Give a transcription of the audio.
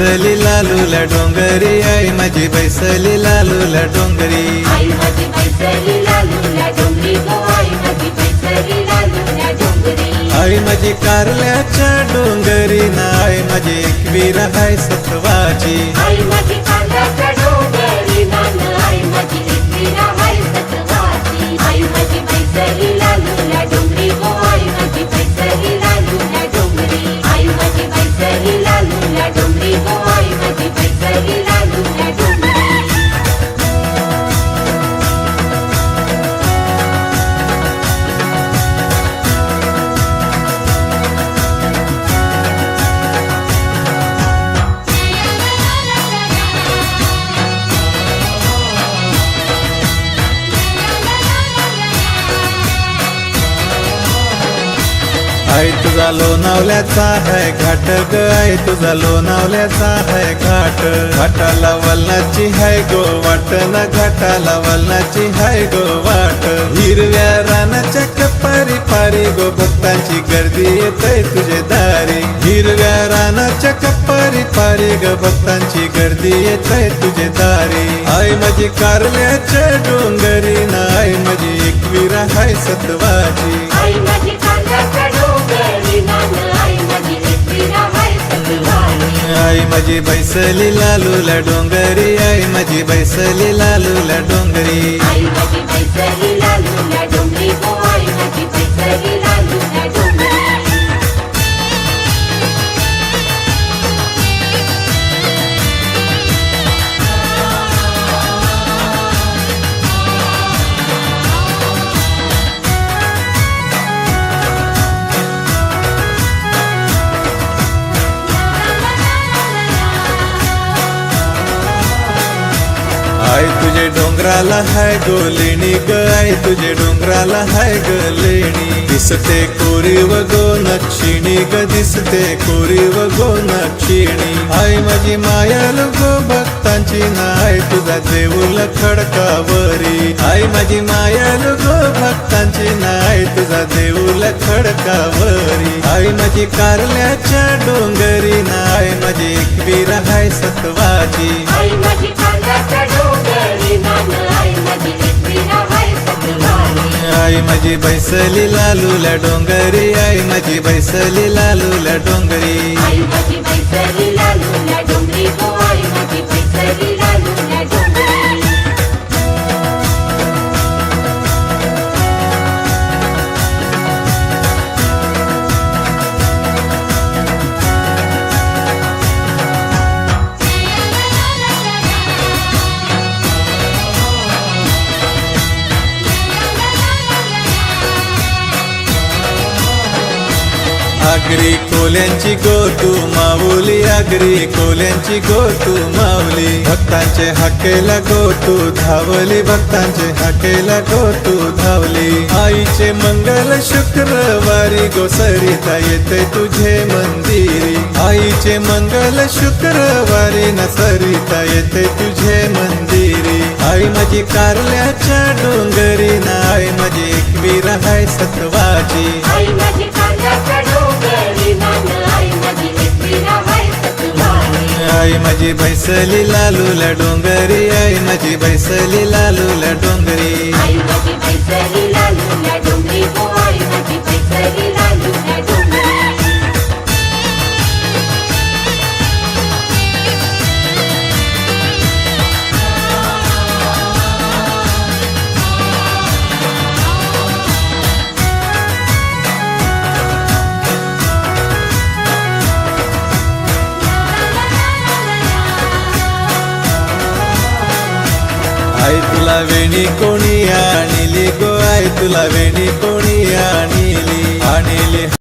बैसली लालूला डोंगरी, आई माझी बैसली लालूला डोंगरी. आई माझी बैसली लालूला डोंगरी गो, आई माझी बैसली लालूला डोंगरी. आई माझी कारल्याच्या डोंगरी ना, आई माझी एकवीर हाय सत्वाची. आई माझी कारल्याच्या डोंगरी ना, आई माझी एकवीर हाय सत्वाची. आई माझी बैसली लालूला डोंगरी गो, आई माझी बैसली लालूला डोंगरी. आई माझी बैसली लालूला डोंगरी गो, आई माझी बैसली लालूला डोंगरी. आई तुझा लोणावल्याचा है घाट ग, आई तुझा लोणावल्याचा है घाट. घाटाला वलनाची है गो वाट ना, घाटाला वलनाची है गो वाट. हिरव्या रानाच्या कपारी पारी गो भक्तांची गर्दी येते तुझे दारी. हिरव्या रानाच्या कपारी पारी ग भक्तांची गर्दी येते तुझे दारी. आई माझी कारल्याच्या डोंगरी ना, आई माझी एकवीर हाय सत्वाची. आई माझी कारल्याच्या डोंगरी ना, आई माझी एकवीर हाय सत्वाची. आई माझी बैसली लालूला डोंगरी, आई माझी बैसली लालूला डोंगरी. आई माझी बैसली लालूला डोंगरी गो, आई माझी बैसली लालूला डोंगरी. आई तुझे डोंगराला हाय गो लेणी ग, आई तुझे डोंगराला हाय ग लेणी. दिसते कोरीव गो नक्षिणी ग, दिसते कोरीव गो नक्षिणी. आई माझी मायाल गो भक्तांची ना, आई तुझा देऊळ खडकावरी. आई माझी मायाल गो भक्तांची ना, आई तुझा देऊळ खडकावरी. आई माझी कारल्याच्या डोंगरी ना, आई माझी एकवीर हाय सत्वाची. आई माझी कारल्याच्या डोंगरी ना, आई माझी एकवीर हाय सत्वाची. आई माझी बैसली लालूला डोंगरी, आई माझी बैसली लालूला डोंगरी. आई माझी बैसली लालूला डोंगरी गो, आई माझी बैसली लालूला डोंगरी. आगरी कोल्यांची गो तू माऊली, आगरी कोल्यांची गो तू माऊली. भक्तांचे हाकेला गो तू धावली, भक्तांचे हाकेला गो तू धावली. आईचे मंगल शुक्रवारी गो सरिता येते तुझे मंदिरी. आईचे मंगल शुक्रवारी न सरिता येते तुझे मंदिरी. आई माझी कारल्याच्या डोंगरी ना, आई माझी एकवीर हाय सत्वाची. आई माझी कारल्याच्या डोंगरी ना, आई माझी एकवीर हाय सत्वाची. आई माझी बैसली लालूला डोंगरी, आई माझी बैसली लालूला डोंगरी. आई माझी बैसली लालूला डोंगरी गो, आई माझी बैसली लालूला डोंगरी. आई तुला वेणी कोणी आणली गो, आई तुला वेणी कोणी आणली.